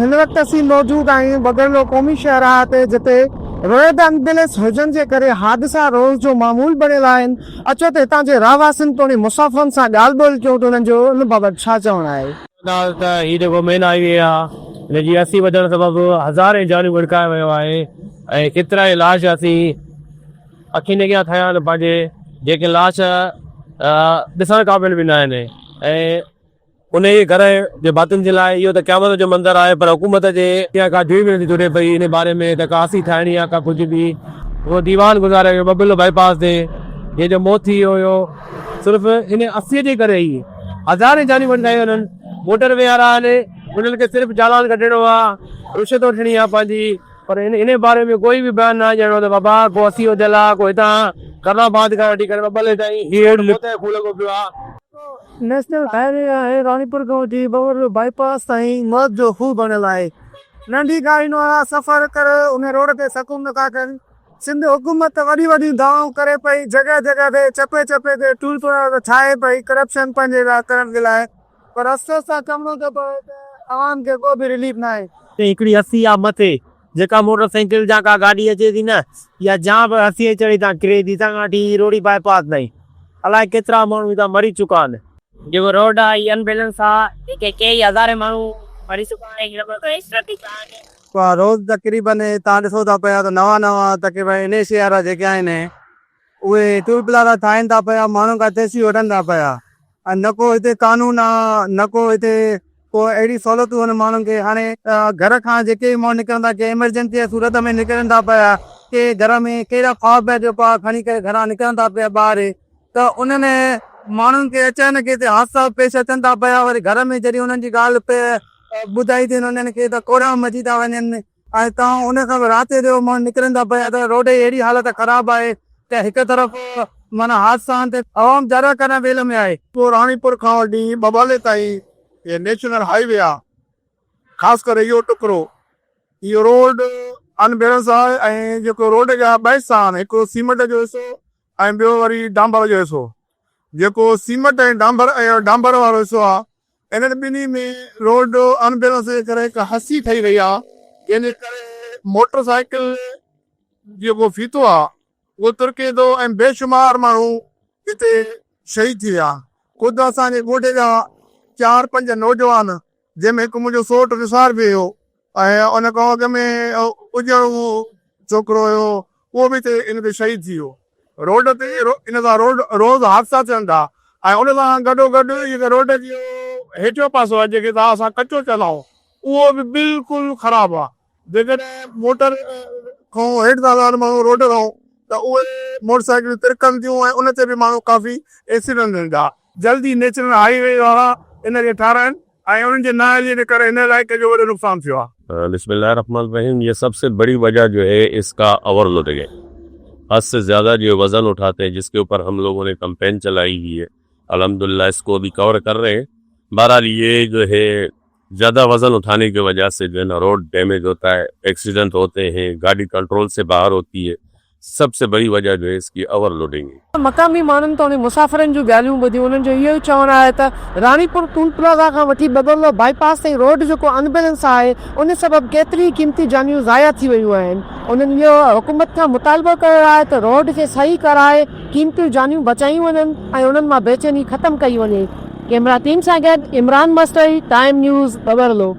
हिन वक़्तु असीं मौजूद आहियूं बगरलो क़ौमी शाहराह ते जिते रोड एम्बुलेंस हुजण जे करे हादसा रोज़ जो मामूल बणियल आहिनि। अचो त हितां जे रहवासियुनि तोणी मुसाफ़िरनि सां ॻाल्हि ॿोल कयूं त हुननि जो उन बाबति छा चवणु आहे। त हीअ जेको मेन हाईवे आहे हिनजी अस्सी वधण सबबि हज़ारे जानियूं विड़काए वियो आहे ऐं केतिरा ई लाश असीं अखियुनि अॻियां थिया आहिनि पंहिंजे, जेके लाश ॾिसण क़ाबिल बि न आहिनि ऐं उन ई घर जे भातियुनि जे लाइ इहो त क़यामत जो मंज़रु आहे। पर हुकूमत जे का जुई बि नथी तुरे पई इन बारे में त का असी ठाहिणी आहे का कुझु बि। उहो दीवान गुज़ारे वियो बबिलो बाईपास ते, हे जो मौत थी वियो हुयो सिर्फ़ु इन 80 जे करे ई हज़ारे जानियूं विड़कायूं हुननि। मोटर वे वारा आहिनि, उन्हनि खे सिर्फ़ु चालान कढणो आहे, रुशत वठणी आहे पंहिंजी, पर इन बारे में कोई बि बयानु न ॾियणो त बाबा को 80 वधियल आहे, को हितां करनाबाद खां वठी करे बबले ताईं फूल लॻो पियो आहे। नेशनल हाईवे आहे रानीपुर खां वठी बगरलो बाईपास ताईं मौत जो खूह बणियल आहे। नंढी गाॾियुनि वारा सफ़र करे उन रोड ते सकून नथा कनि। सिंध हुकूमत वॾी वॾी दावाऊं करे पई, जॻह जॻह ते चपे चपे ते टूल प्लाज़ा ठाहे पई करप्शन पंहिंजे लाइ करण जे लाइ, पर अफ़सोस सां कमु थो पए त आवाम खे को बि रिलीफ न आहे। हिकिड़ी 80 आहे मथे, जेका मोटरसाइकिल जा का गाॾी अचे थी न या जा बि 80 चढ़ी था किरे थी तव्हां वठी रोडी बाईपास ताईं, अलाए केतिरा माण्हू हितां मरी चुका आहिनि। जेको रोड आहे अनबैलेंस आहे, कई हज़ारे माण्हू मरी चुका आहिनि। रोज़ तक़रीबन तव्हां ॾिसो था पिया त नवां तक़रीबन इन शहर वारा जेके आहिनि उहे टूल प्लाज़ा ठाहिनि था पिया, माण्हू खां टैक्सी वठनि था पिया ऐं न को हिते कानून आहे न को हिते को अहिड़ी सहूलियतूं आहिनि माण्हुनि खे। हाणे घर खां जेके बि माण्हू निकिरनि था, के एमरजेंसी जी सूरत में निकिरनि था पिया, के घर में कहिड़ा ख़्वाब जो पिया खणी करे घरां निकिरनि था पिया ॿाहिरि, त उन्हनि माण्हुनि खे अचानक हिते हादसा पेश अचनि था पिया। वरी घर में जॾहिं उन्हनि जी ॻाल्हि पे ॿुधाई थी उन्हनि खे त कोड़ा मची था वञनि ऐं तव्हां उन खां राति जो माण्हू निकिरनि था पिया त रोड जी अहिड़ी हालत ख़राबु आहे त हिकु तरफ़ माना हादसा ते आवाम ज़रा करण वेल में आहे। पोइ रानीपुर खां वठी बबाले ताईं ये नेशनल हाईवे आहे, ख़ासि करे इहो टुकड़ो, इहो रोड अनबैलेंस आहे ऐं जेको रोड जा ॿ हिसा आहिनि, हिकिड़ो सीमेंट जो हिसो ऐं ॿियो वरी डांबर जो हिसो। जेको सीमेंट ऐं डांबर वारो हिसो आहे इन्हनि ॿिन्ही में रोड अनबैलेंस जे करे हिकु हसी ठही वई आहे, जंहिंजे करे मोटरसाइकिल जेको फीतो आहे उहो तुरके थो ऐं बेशुमार माण्हू हिते शहीद थी विया। ख़ुदि असांजे ॻोठे जा 4-5 नौजवान, जंहिंमें हिकु मुंहिंजो सोट निसार बि हुयो ऐं उन खां अॻु में उजड़ो छोकिरो हुयो, उहो बि हिते इन ते शहीद थी वियो। रोड ते इन सां रोज़ हादसा थियनि था ऐं उन सां गॾोगॾु जेके रोड जो हेठियों पासो आहे जेके तव्हां असां कचो चलाऊं उहो बि बिल्कुलु ख़राबु आहे। जेकॾहिं मोटर खां हेठि था माण्हू रोड खां त उहे मोटरसाइकिल तिरकनि थियूं ऐं उन ते बि माण्हू काफ़ी एक्सीडेंट थियनि था। जल्दी नेशनल हाईवे वारा इन खे ठाराइनि ऐं उन्हनि जे न जे करे हिन इलाइक़े जो वॾो नुक़सान थियो आहे। बिस्मिल्लाहिर्रहमानिर्रहीम। ये सबसे बड़ी वजह जो है इसका ओवरलोडिंग है। हद से ज़्यादा जो वज़न उठाते हैं, जिसके ऊपर हम लोगों ने कैंपेन चलाई हुई है, अल्हम्दुलिल्लाह इसको भी कवर कर रहे हैं। बहरहाल ये जो है ज़्यादा वज़न उठाने की वजह से जो है ना रोड डैमेज होता है, एक्सीडेंट होते हैं, गाड़ी कंट्रोल से बाहर होती है। सबसे बड़ी वजह जो है इसकी ओवरलोडिंग है। मक़ामी माण्हुनि तोणी मुसाफ़िरनि जूं ॻाल्हियूं ॿुधियूं, उन्हनि जो इहो चवणु आहे त रानीपुर टूल प्लाज़ा खां वठी बगरलो बाईपास ताईं रोड जेको अनबैलेंस आहे उन सबबि केतिरी क़ीमती जानियूं ज़ाया थी वियूं आहिनि। उन्हनि इहो हुकूमत खां मुतालबो कयो आहे त रोड खे सही कराए क़ीमती जानियूं बचायूं वञनि ऐं उन्हनि मां बेचैनी ख़तमु कई वञे। कैमरा टीम सां गॾु इमरान मस्तई, टाइम न्यूज़ बगरलो।